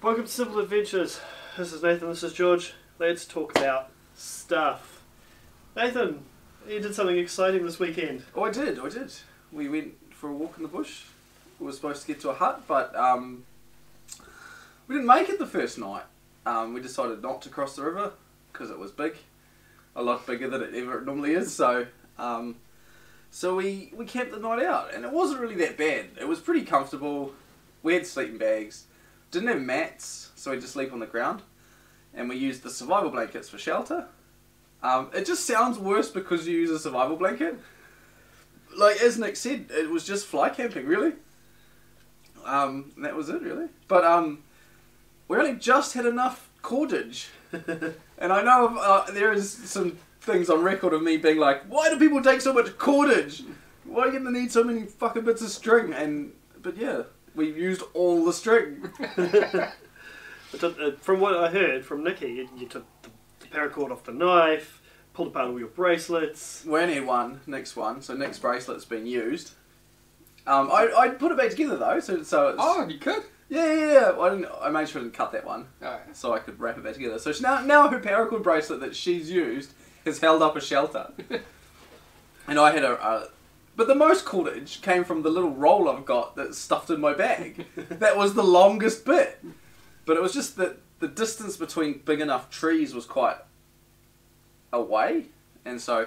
Welcome to Simple Adventures. This is Nathan, this is George. Let's talk about stuff. Nathan, you did something exciting this weekend. Oh, I did. We went for a walk in the bush. We were supposed to get to a hut, but we didn't make it the first night. We decided not to cross the river because it was big. A lot bigger than it ever normally is, so we camped the night out, and it wasn't really that bad. It was pretty comfortable. We had sleeping bags. Didn't have mats, so we just sleep on the ground. And we used the survival blankets for shelter. It just sounds worse because you use a survival blanket. Like, as Nick said, it was just fly camping, really. And that was it, really. But we only just had enough cordage. And I know there is some things on record of me being like, why do people take so much cordage? Why are you going to need so many fucking bits of string? But yeah, we used all the string. From what I heard from Nikki, you took the paracord off the knife, pulled apart all your bracelets. We only had one, Nick's one, so Nick's bracelet's been used. I put it back together though, so it's... Oh, you could? Yeah. I made sure I didn't cut that one, so I could wrap it back together. So now her paracord bracelet that she's used has held up a shelter. And I had but the most cordage came from the little roll I've got that's stuffed in my bag. That was the longest bit. But it was just that the distance between big enough trees was quite away. And so,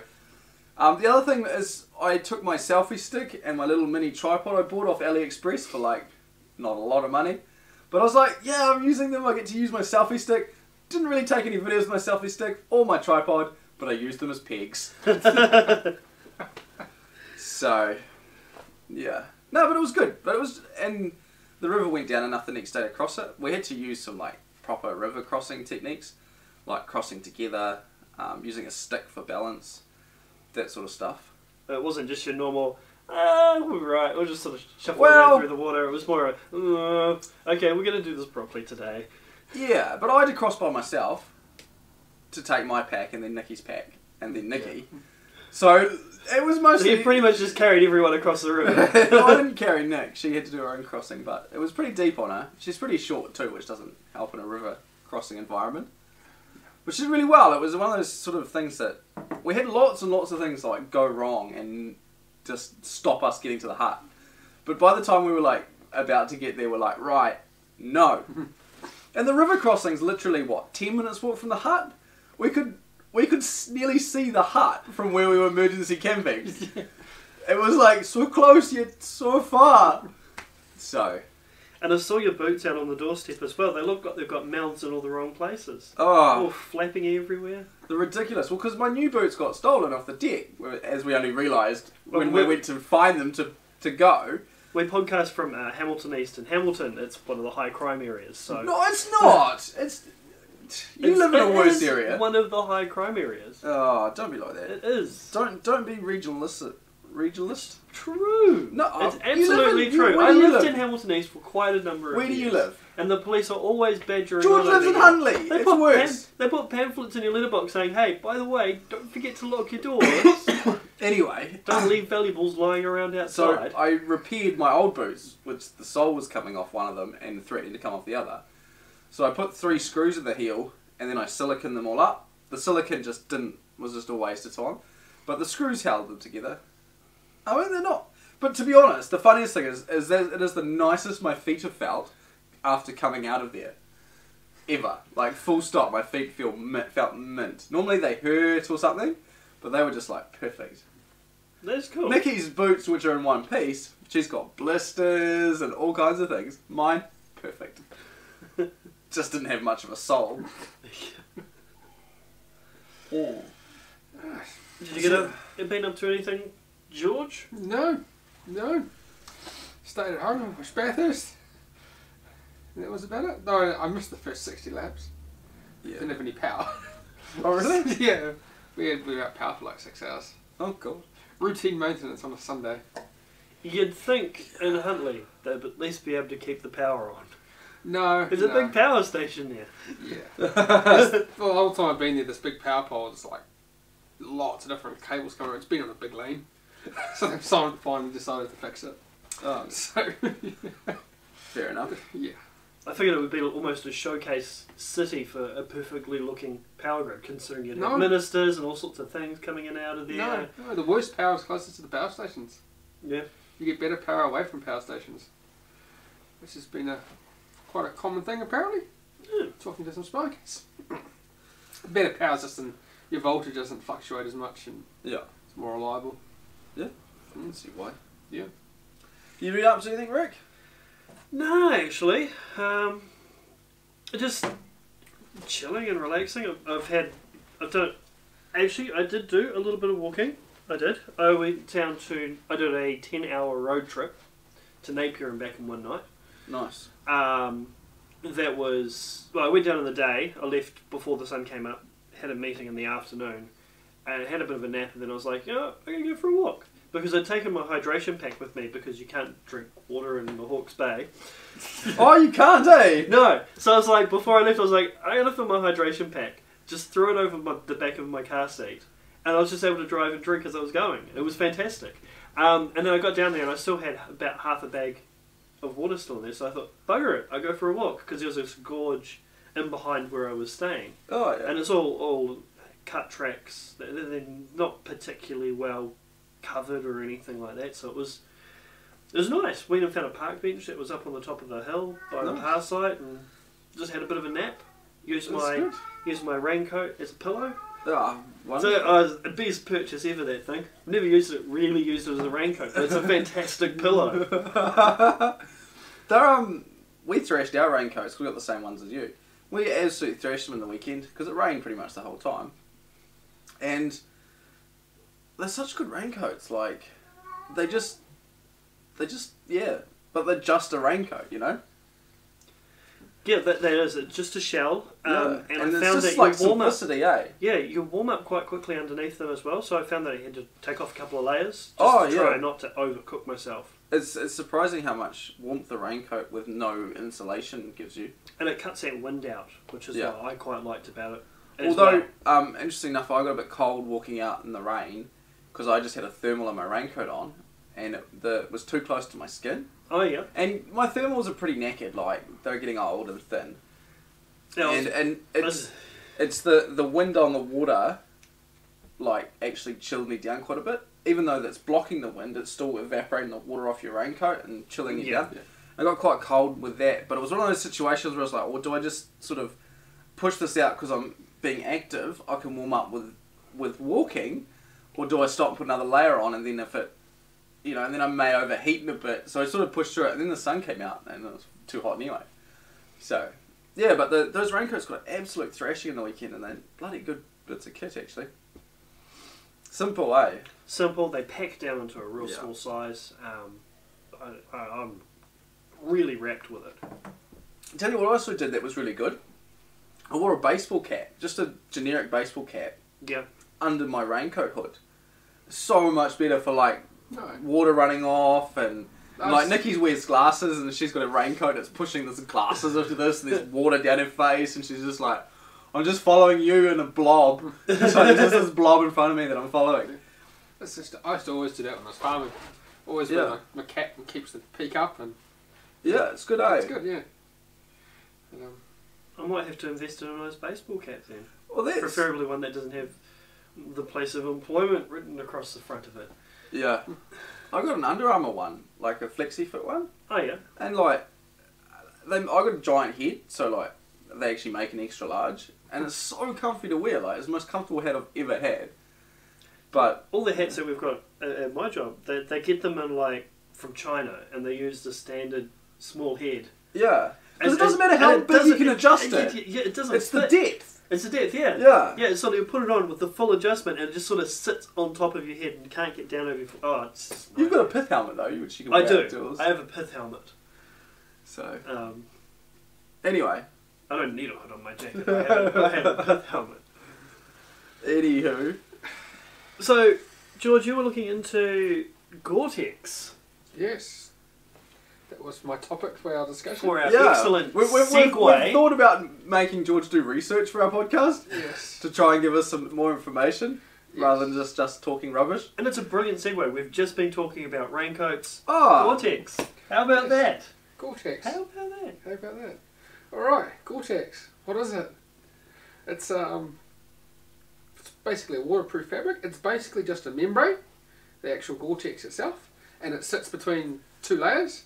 the other thing is I took my selfie stick and my little mini tripod I bought off AliExpress for like, not a lot of money. But I was like, yeah, I'm using them, I get to use my selfie stick. Didn't really take any videos with my selfie stick or my tripod, but I used them as pegs. So, yeah. No, but it was good. And the river went down enough the next day to cross it. We had to use some like proper river crossing techniques, like crossing together, using a stick for balance, that sort of stuff. It wasn't just your normal, we're right, we'll just sort of shuffle our way through the water. It was more okay, we're going to do this properly today. Yeah, but I had to cross by myself to take my pack and then Nikki's pack and then Nikki. Yeah. So it was mostly... So you pretty much just carried everyone across the river. I didn't carry Nick. She had to do her own crossing, but it was pretty deep on her. She's pretty short too, which doesn't help in a river crossing environment. But she did really well. It was one of those sort of things that... We had lots and lots of things like go wrong and just stop us getting to the hut. But by the time we were like about to get there, we're like, right, no. And the river crossing's literally, what, 10 minutes walk from the hut? We could nearly see the hut from where we were emergency camping. It was like so close yet so far. So. And I saw your boots out on the doorstep as well. They look like they've got mouths in all the wrong places. Oh. All flapping everywhere. They're ridiculous. Well, because my new boots got stolen off the deck, as we only realised when we went to find them to go. We podcast from Hamilton East, and Hamilton, it's one of the high crime areas. So. No, it's not. You live in a worse area. One of the high crime areas. Oh, don't be like that. It is. Don't be regionalist. Regionalist? True. No, it's absolutely true. I lived in Hamilton East for quite a number of years. Where do you live? And the police are always badgering. George lives in Hunley. It's worse. They put pamphlets in your letterbox saying, "Hey, by the way, don't forget to lock your doors." Anyway, don't leave valuables lying around outside. So I repaired my old boots, which the sole was coming off one of them and threatening to come off the other. So I put 3 screws in the heel, and then I siliconed them all up. The silicone was just a waste of time. But the screws held them together. I mean, they're not. But to be honest, the funniest thing is that it is the nicest my feet have felt after coming out of there. Ever. Like, full stop, my feet felt mint. Normally they hurt or something, but they were just like perfect. That's cool. Nikki's boots, which are in one piece, she's got blisters and all kinds of things. Mine, perfect. Just didn't have much of a sole. Oh. Did you get been up to anything, George? No. Stayed at home, watched Bathurst. And that was about it. No, I missed the first 60 laps. Yeah. Didn't have any power. Oh really? Yeah. We were out power for like 6 hours. Oh god. Routine maintenance on a Sunday. You'd think in Huntley they'd at least be able to keep the power on. No. There's a big power station there. Yeah. Well, the whole time I've been there, this big power pole is like lots of different cables coming around. It's been on a big lane. So they've finally decided to fix it. Oh. So, Fair enough. Yeah. I figured it would be almost a showcase city for a perfectly looking power grid, considering you have ministers and all sorts of things coming in and out of there. No, the worst power is closest to the power stations. Yeah. You get better power away from power stations. This has been quite a common thing apparently. Yeah. Talking to some smokers. Better power system, your voltage doesn't fluctuate as much and it's more reliable. Yeah, I can see why. Yeah. You read up to anything, Rick? No, actually. Just chilling and relaxing. I did do a little bit of walking. I did. I went down I did a 10-hour road trip to Napier and back in one night. Nice. That was, I went down in the day. I left before the sun came up, had a meeting in the afternoon, and had a bit of a nap, and then I was like, I'm going to go for a walk. Because I'd taken my hydration pack with me because you can't drink water in the Hawke's Bay. Oh, you can't, eh? No. So I was like, before I left, I was like, I'm going to fill my hydration pack, just threw it over the back of my car seat, and I was just able to drive and drink as I was going. It was fantastic. And then I got down there and I still had about half a bag of water still in there, so I thought, bugger it, I'll go for a walk, because there was this gorge in behind where I was staying. Oh, yeah. And it's all cut tracks. They're not particularly well covered or anything like that, so it was nice. We even found a park bench that was up on the top of the hill by the power site, and just had a bit of a nap. Used my raincoat as a pillow. Oh, so it was the best purchase ever, that thing. Never really used it as a raincoat, but it's a fantastic pillow. We thrashed our raincoats. We got the same ones as you. We absolutely thrashed them in the weekend because it rained pretty much the whole time, and they're such good raincoats. Like they just but they're just a raincoat, you know. Yeah, that is. It's just a shell. And I it's found just that like you warm up. simplicity, eh? Yeah, you warm up quite quickly underneath them as well. So I found that I had to take off a couple of layers just to try not to overcook myself. It's surprising how much warmth the raincoat with no insulation gives you. And it cuts that wind out, which is what I quite liked about it. Although, interesting enough, I got a bit cold walking out in the rain because I just had a thermal and my raincoat on, and it was too close to my skin. Oh yeah. And my thermals are pretty knackered, like they're getting old and thin. And it's the wind on the water, like actually chilled me down quite a bit. Even though that's blocking the wind, it's still evaporating the water off your raincoat and chilling you down. Yeah. I got quite cold with that, but it was one of those situations where I was like, well, do I just sort of push this out because I'm being active? I can warm up with walking, or do I stop and put another layer on, and then if it, and then I may overheat in a bit. So I sort of pushed through it, and then the sun came out, and it was too hot anyway. So, yeah, but those raincoats got absolute thrashing in the weekend, and they're bloody good bits of kit, actually. Simple, eh? Simple. They pack down into a real small size. I'm really wrapped with it. I'll tell you what I also did that was really good. I wore a baseball cap, just a generic baseball cap, under my raincoat hood. So much better for like water running off, and like Nikki's wears glasses and she's got a raincoat that's pushing this glasses into this, and there's water down her face, and she's just like, I'm just following you in a blob. So there's just this blob in front of me that I'm following. I used to always do that when I was farming. Always wear my cap and keeps the peak up, and it's good, eh? It's good, yeah. And, I might have to invest in a nice baseball cap then. Well, preferably one that doesn't have the place of employment written across the front of it. Yeah. I got an Under Armour one, like a flexi fit one. Oh yeah. And like, I got a giant head, so like, they actually make an extra large, and it's so comfy to wear. Like, it's the most comfortable hat I've ever had. But all the hats that we've got at my job, they get them in like from China, and they use the standard small head. Yeah. Because it doesn't matter how big you can adjust it. Yeah, it doesn't. It's the depth. It's the depth, yeah. Yeah. Yeah, so you put it on with the full adjustment, and it just sort of sits on top of your head and can't get down over your... it's just You've got a pith helmet, though, which you can wear outdoors. I have a pith helmet. So... anyway. I don't need a hood on my jacket. I have a pith helmet. Anywho. So, George, you were looking into Gortex. Yes. That was my topic for our discussion. For our excellent segue. We've thought about making George do research for our podcast. Yes. To try and give us some more information, rather than just talking rubbish. And it's a brilliant segue. We've just been talking about raincoats. Oh. Gortex. How about that? Gortex. How about that? How about that? Alright, Gortex. What is it? It's basically a waterproof fabric. It's basically just a membrane, the actual Gortex itself, and it sits between two layers.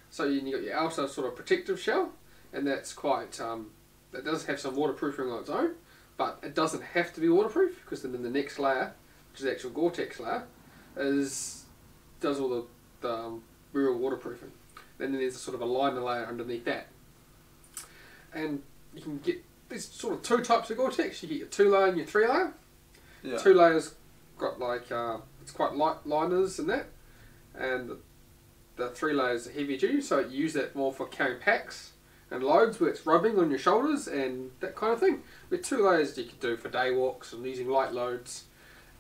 So you got your outer sort of protective shell, and that's quite, it does have some waterproofing on its own, but it doesn't have to be waterproof, because then the next layer, which is the actual Gortex layer, does all the real waterproofing. And then there's a sort of a liner layer underneath that. And you can get, there's sort of two types of Gortex. You get your 2-layer and your 3-layer. Yeah. 2 layers got like, it's quite light liners and that. And the 3 layers are heavy duty, so you use that more for carrying packs and loads where it's rubbing on your shoulders and that kind of thing. With 2 layers you could do for day walks and using light loads.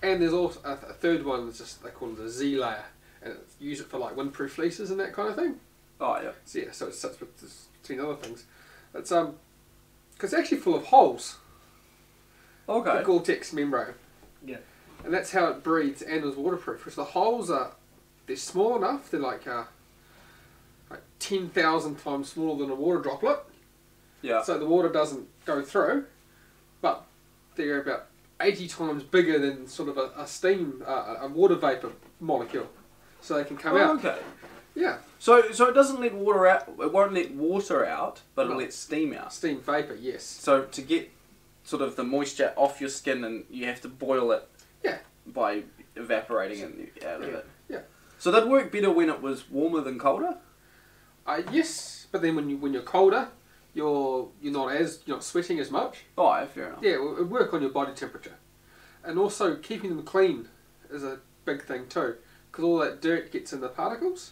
And there's also a third one that's just, they call it a Z layer. And use it for like windproof fleeces and that kind of thing. Oh yeah. So yeah, so it sits between other things. It's because it's actually full of holes. Okay. The Gore-Tex membrane. Yeah. And that's how it breathes and is waterproof. Because the holes they're small enough. They're like 10,000 times smaller than a water droplet. Yeah. So the water doesn't go through, but they're about 80 times bigger than sort of a steam, a water vapor molecule. So they can come out. Okay. Yeah. So it doesn't let water out. It won't let water out, but it'll let steam out. Steam vapor, yes. So to get sort of the moisture off your skin, and you have to boil it. Yeah. By evaporating it out of it. Yeah. So that'd work better when it was warmer than colder. Yes, but then when you're colder, you're not sweating as much. Oh, yeah, fair enough. Yeah, it would work on your body temperature, and also keeping them clean is a big thing too, because all that dirt gets in the particles.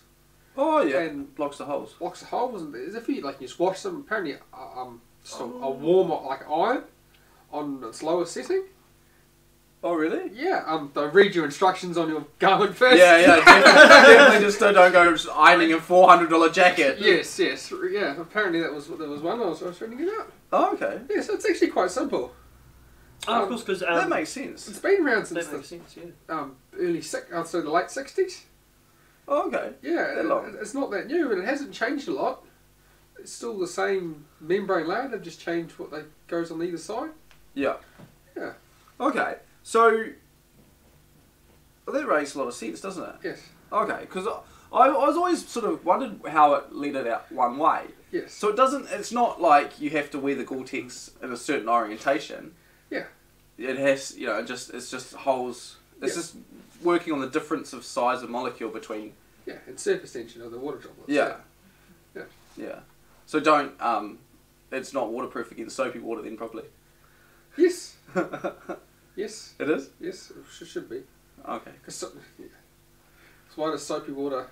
Oh yeah, and blocks the holes. Blocks the holes, and as if you just wash them. Apparently, just a warm like iron on its lower setting. Oh really? Yeah, they'll read your instructions on your garment first. Yeah, definitely just don't go ironing a $400 jacket. Yes, yeah. Apparently that was one I was reading it out. Oh, okay. Yeah, so it's actually quite simple. Of course, because that makes sense. It's been around since that makes sense, yeah. the late 60s. Oh, okay. Yeah, it's not that new, and it hasn't changed a lot. It's still the same membrane layer. They've just changed what goes on either side. Yeah. Yeah. Okay. So that makes a lot of sense, doesn't it? Yes. Okay, because I was always sort of wondered how it let it out one way. Yes. So it's not like you have to wear the Gore-Tex in a certain orientation. Yeah. It has, it's just holes. It's just working on the difference of size of molecule between. Yeah, and surface tension of the water droplets. Yeah. So don't, it's not waterproof against soapy water then properly. Yes. Yes. It is? Yes, it should be. Okay. So why does soapy water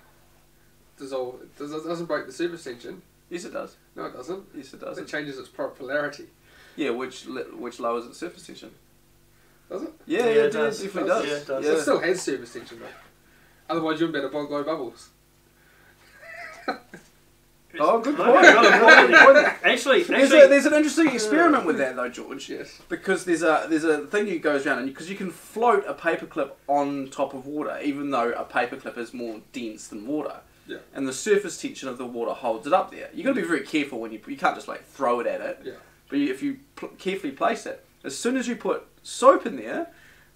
dissolve? It doesn't break the surface tension. Yes, it does. No, it doesn't. Yes, it does. It changes its polarity. Yeah, which lowers its surface tension. Does it? Yeah, it definitely does. Yeah, it does. So it still has surface tension though. Otherwise you wouldn't better blow bubbles. Oh, good point. Actually, there's an interesting experiment with that though, George. Yes. Because there's a thing that goes around, and because you can float a paperclip on top of water, even though a paperclip is more dense than water. Yeah. And the surface tension of the water holds it up there. You got to be very careful when you can't just like throw it at it. Yeah. But if you carefully place it, as soon as you put soap in there,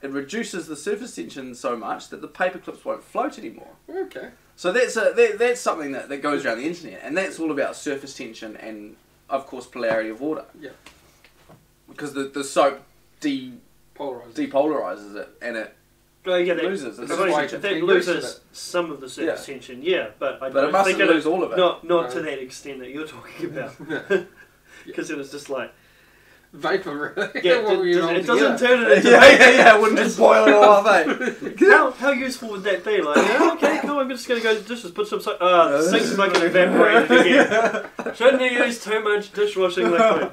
it reduces the surface tension so much that the paperclips won't float anymore. Okay. So that's something that goes around the internet, and that's all about surface tension and, of course, polarity of water. Yeah. Because the soap depolarizes it, and it loses its surface tension. That loses some of the surface tension, but I it mustn't lose all of it. Not to that extent that you're talking about. Because it was just like... Vapor, really? Yeah, it doesn't turn it into yeah, it wouldn't just boil it all off, how useful would that be? Like, okay, cool, I'm just going to go to the dishes, put some soap... the sink's fucking evaporated again. Shouldn't have used too much dishwashing liquid.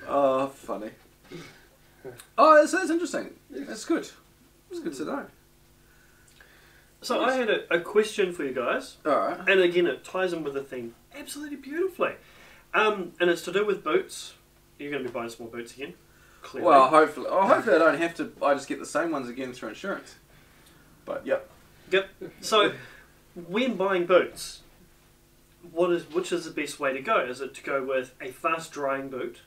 Oh, funny. Oh, so that's interesting. That's good. It's good to know. So I had a question for you guys. Alright. And again, it ties in with the thing absolutely beautifully. And it's to do with boots. You're going to be buying small boots again, clearly. Well, hopefully I don't have to. I just get the same ones again through insurance. But yep. So, when buying boots, which is the best way to go? Is it to go with a fast drying boot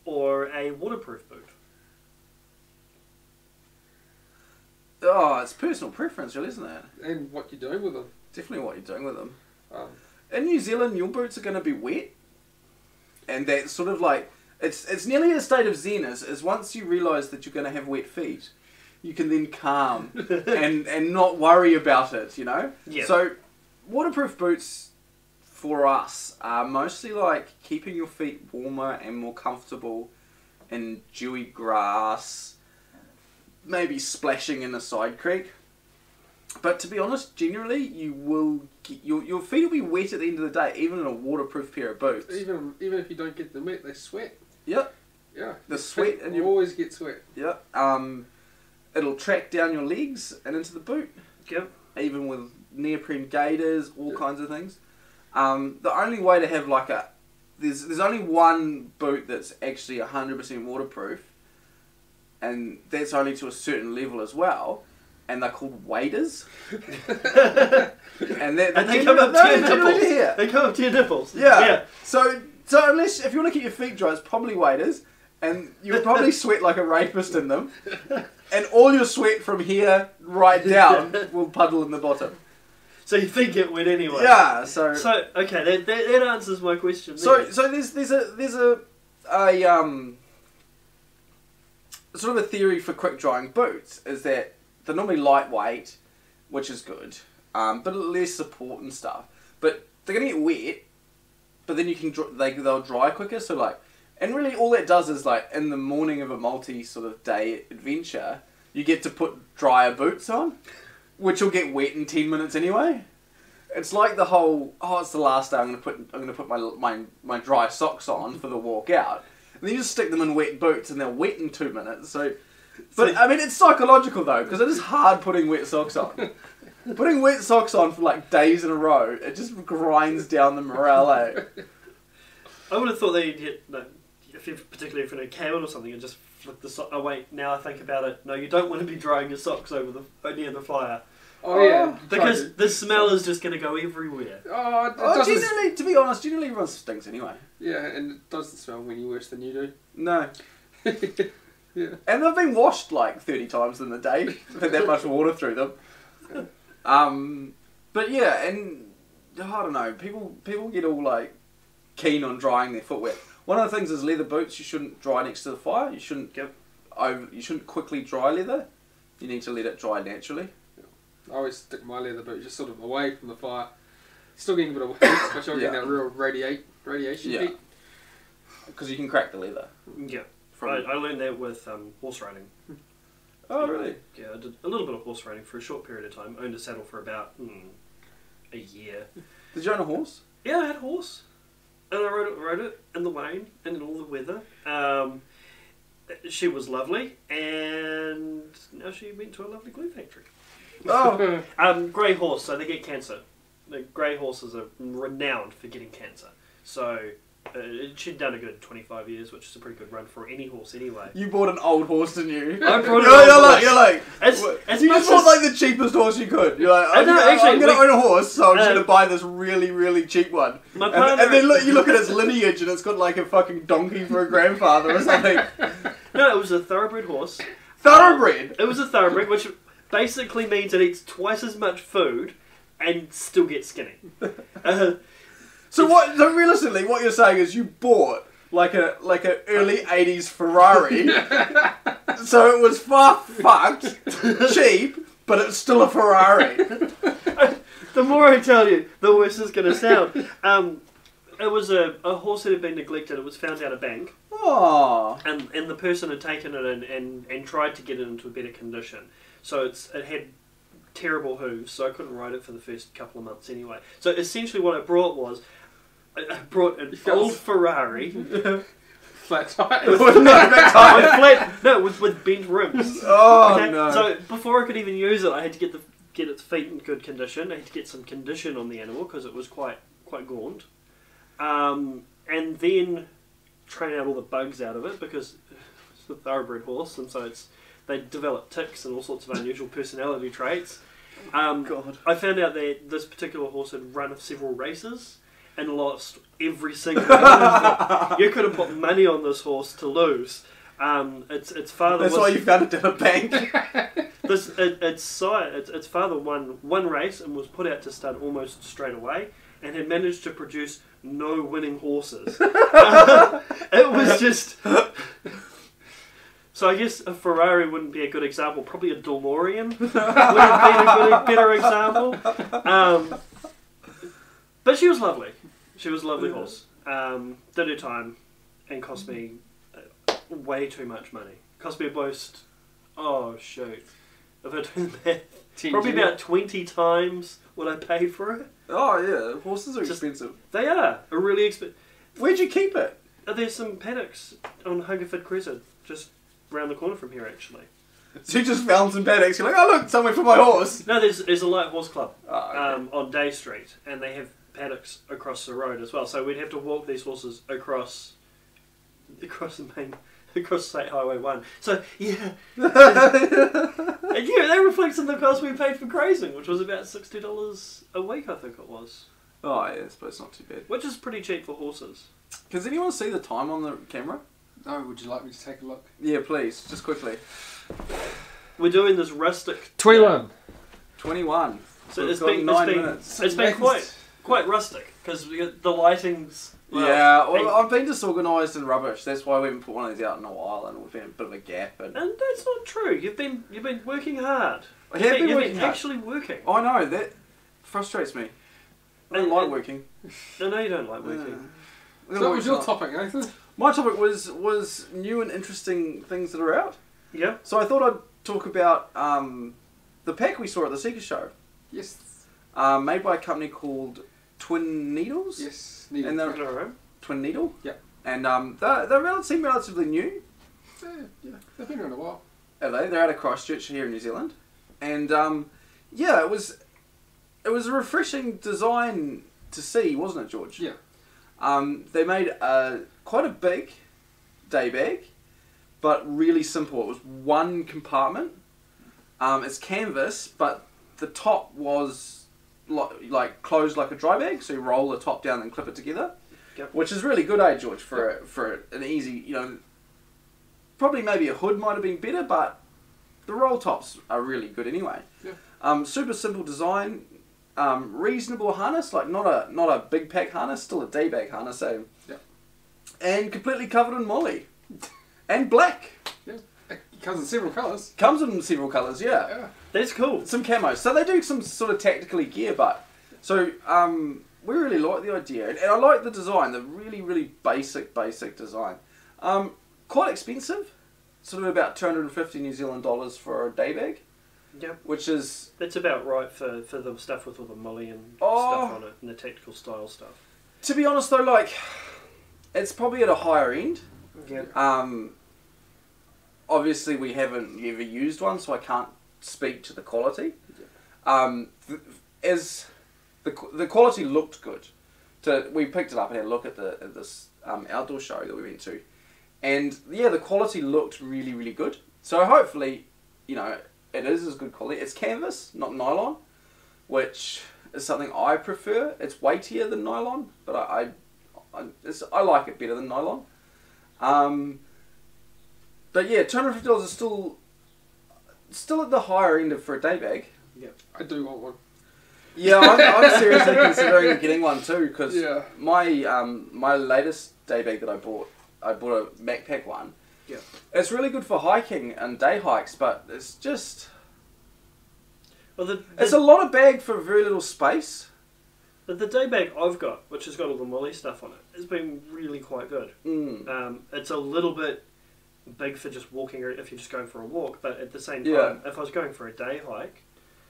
or a waterproof boot? Oh, it's personal preference, really, isn't it? And what you're doing with them. Definitely what you're doing with them. Um, In New Zealand, your boots are going to be wet, and that's sort of like it's nearly a state of zen. Is once you realise that you're going to have wet feet, you can then calm and not worry about it. You know. Yeah. So, waterproof boots for us are mostly like keeping your feet warmer and more comfortable in dewy grass, maybe splashing in a side creek. But to be honest, generally you will get, your feet will be wet at the end of the day, even in a waterproof pair of boots. even if you don't get them wet, they sweat. Yep. Yeah. The sweat and you you always get sweat. Yep. It'll track down your legs and into the boot. Yep. Even with neoprene gaiters, all kinds of things. The only way to have like there's only one boot that's actually 100% waterproof, and that's only to a certain level as well. And they're called waders. and they come up to your nipples. They come up to your nipples. Yeah. So if you want to keep your feet dry, it's probably waders, and you'll probably sweat like a rapist in them, and all your sweat from here right down will puddle in the bottom. So you think it wet anyway. Yeah. So okay, that answers my question. So there's a sort of a theory for quick drying boots is that they're normally lightweight, which is good, but less support and stuff. But they're gonna get wet, but then you can they'll dry quicker. So like, and really all that does is like in the morning of a multi sort of day adventure, you get to put drier boots on, which will get wet in 10 minutes anyway. It's like the whole it's the last day I'm gonna put my dry socks on for the walk out, and then you just stick them in wet boots and they're wet in 2 minutes. But I mean, it's psychological though, because it is hard putting wet socks on. Putting wet socks on for like days in a row, it just grinds down the morale. I would have thought that you'd hit, particularly if you're in a cabin or something, and just flip the sock. Oh wait, now I think about it. No, you don't want to be drying your socks near the fire. Oh yeah, because the smell is just going to go everywhere. Generally, to be honest, generally everyone stinks anyway. Yeah, and it doesn't smell any worse than you do. No. Yeah. And they've been washed like 30 times in the day. They've had that much water through them. But yeah, and I don't know, people get all like keen on drying their footwear. One of the things is leather boots, you shouldn't dry next to the fire. You shouldn't you shouldn't quickly dry leather. You need to let it dry naturally. I always stick my leather boot just sort of away from the fire. Still getting a bit of heat, but you're getting that real radiation heat. Because you can crack the leather. Yeah. I learned that with horse riding. Oh, really? Yeah, I did a little bit of horse riding for a short period of time. Owned a saddle for about a year. Did you own a horse? Yeah, I had a horse. And I rode it in the rain and in all the weather. She was lovely, and now she went to a lovely glue factory. Oh! Grey horse, so they get cancer. The grey horses are renowned for getting cancer. So she'd done a good 25 years, which is a pretty good run for any horse anyway. You bought an old horse, didn't you? I brought an old horse. You're like, you just bought like the cheapest horse you could. You're like, I'm going to own a horse, so I'm just going to buy this really, really cheap one. My partner, and then you look at its lineage and it's got like a fucking donkey for a grandfather or something. No, it was a thoroughbred horse. Thoroughbred? It was a thoroughbred, which basically means it eats twice as much food and still gets skinny. So realistically, what you're saying is you bought like a early '80s Ferrari, so it was far fucked, cheap, but it's still a Ferrari. The more I tell you, the worse it's going to sound. It was a horse that had been neglected. It was found out a bank. Oh. And the person had taken it and tried to get it into a better condition. So it had terrible hooves, so I couldn't ride it for the first couple of months anyway. So essentially what I brought was, I brought an old Ferrari. Flat tire? With bent rims. Oh, okay? no. So before I could even use it, I had to get its feet in good condition. I had to get some condition on the animal because it was quite gaunt. And then train out all the bugs out of it because it's a thoroughbred horse, and so they develop tics and all sorts of unusual personality traits. God. I found out that this particular horse had run several races, and lost every single one of them. You could have put money on this horse to lose. Its father. That's why you found it in a bank. Its father won one race and was put out to stud almost straight away, and had managed to produce no winning horses. It was just. So I guess a Ferrari wouldn't be a good example. Probably a DeLorean would have been a better example. But she was lovely. She was a lovely horse. Did her time and cost me way too much money. Cost me almost, oh shoot, if I do the math, probably about 20 times what I paid for it. Oh yeah, horses are expensive. They are really expensive. Where'd you keep it? There's some paddocks on Hungerford Crescent, just round the corner from here actually. So you just found some paddocks, you're like, oh look, somewhere for my horse. No, there's a light horse club okay. On Day Street, and they have paddocks across the road as well. So we'd have to walk these horses across State Highway 1. So yeah, and yeah, that reflects in the cost we paid for grazing, which was about $60 a week, I think it was. Oh yeah, I suppose it's not too bad. Which is pretty cheap for horses. Does anyone see the time on the camera? No, would you like me to take a look? Yeah, please, just quickly. We're doing this rustic. 21. 21. So it's been 9 minutes. It's been quite rustic because the lighting's. Well, yeah, well, I've been disorganised and rubbish. That's why we haven't put one of these out in a while, and we've been a bit of a gap. And that's not true. You've been working hard. I have been you've working been hard. Actually working. I know that frustrates me. I don't like working. No, you don't like working. So what was your topic, Nathan? My topic was new and interesting things that are out. Yeah. So I thought I'd talk about the pack we saw at the Seeker Show. Yes. Made by a company called Twin Needles. Yes. Needle. And they're Twin Needle. Yeah. And seem relatively new. Yeah, they've been around a while. Are they? They're out of Christchurch here in New Zealand. And yeah, it was a refreshing design to see, wasn't it, George? Yeah. They made quite a big day bag, but really simple. It was one compartment. It's canvas, but the top was like closed like a dry bag, so you roll the top down and clip it together. Yep. Which is really good, George, for an easy, probably maybe a hood might have been better, but the roll tops are really good anyway. Yeah. Super simple design, reasonable harness, like not a big pack harness, still a day bag harness, so. Yeah. And completely covered in molly. And black. Yeah. It comes in several colours. Comes in several colours, yeah. Yeah. That's cool. Some camos. So they do some sort of tactically gear, but so we really like the idea, and I like the design. The really, really basic design. Quite expensive, sort of about 250 New Zealand dollars for a day bag. Yeah. Which is that's about right for the stuff with all the molly and stuff on it, and the tactical style stuff. To be honest though, like it's probably at a higher end. Yeah. Obviously we haven't ever used one, so I can't speak to the quality. As the quality looked good. We picked it up and had a look at this outdoor show that we went to, and yeah, the quality looked really, really good. So hopefully, it is as good quality. It's canvas, not nylon, which is something I prefer. It's weightier than nylon, but I like it better than nylon. But yeah, $250 is still at the higher end for a day bag. Yeah, I do want one. Yeah, I'm seriously considering getting one too, because my latest day bag that I bought a backpack one. Yeah, it's really good for hiking and day hikes, but it's just it's a lot of bag for very little space. But the day bag I've got, which has got all the molly stuff on it, has been really quite good. It's a little bit big for just walking, or if you're just going for a walk, but at the same time, if I was going for a day hike,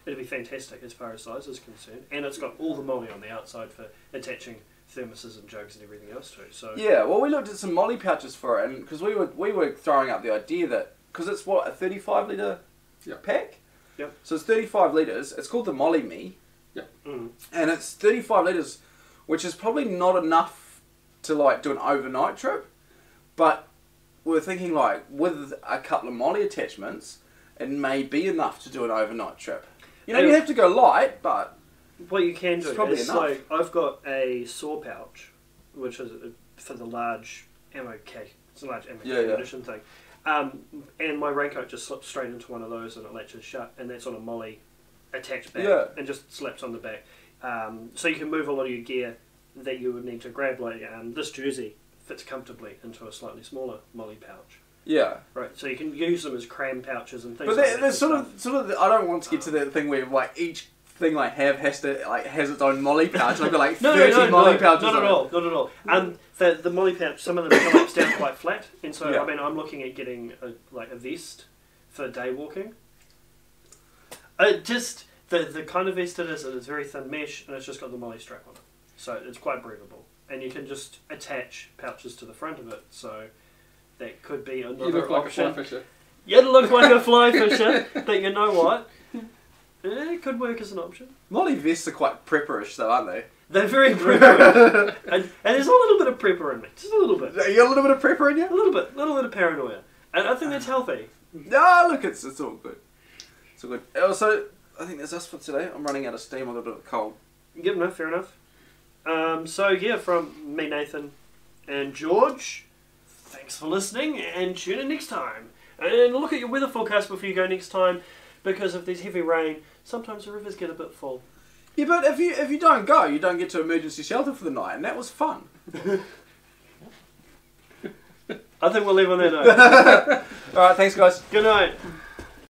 it'd be fantastic as far as size is concerned. And it's got all the molly on the outside for attaching thermoses and jugs and everything else too. So yeah, well, we looked at some molly pouches for it, and because we were throwing up the idea that because it's a 35 litre pack. Yep. So it's 35 litres. It's called the Molly Me. Yep. And it's 35 litres, which is probably not enough to like do an overnight trip, but we're thinking like with a couple of molly attachments, it may be enough to do an overnight trip. You have to go light, but what you can do It's probably is enough. like I've got a saw pouch, which is for the large ammo keg. It's a large ammo ammunition thing. And my raincoat just slips straight into one of those and it latches shut, and that's on a molly attached back and just slaps on the back. So you can move a lot of your gear that you would need to grab. Like this jersey fits comfortably into a slightly smaller molly pouch. Yeah. Right, so you can use them as cram pouches and things. But like that there's sort of. I don't want to get to that thing where like each thing I have has its own molly pouch. And I've got like 30 molly pouches. Not at all. Not at all. The molly pouch, some of them collapse down quite flat, and so Yeah. I mean, I'm looking at getting a vest for day walking. Just the kind of vest it is very thin mesh, and it's just got the molly strap on it, so it's quite breathable, and you can just attach pouches to the front of it, so that could be another You look like option. a fly fisher. You look like a fly fisher, but you know what? It could work as an option. Molly vests are quite prepperish though, aren't they? They're very prepper, and there's a little bit of prepper in me, just a little bit. You got a little bit of prepper in you? A little bit of paranoia, and I think that's healthy. No, look, it's all good. It's all good. Also, I think that's us for today. I'm running out of steam. I've got a bit of a cold. Yep, no, fair enough. So yeah, from me, Nathan, and George, thanks for listening, and tune in next time. And look at your weather forecast before you go next time, because of this heavy rain, sometimes the rivers get a bit full. Yeah, but if you don't go, you don't get to emergency shelter for the night, and that was fun. I think we'll leave on that note. All right, thanks, guys. Good night.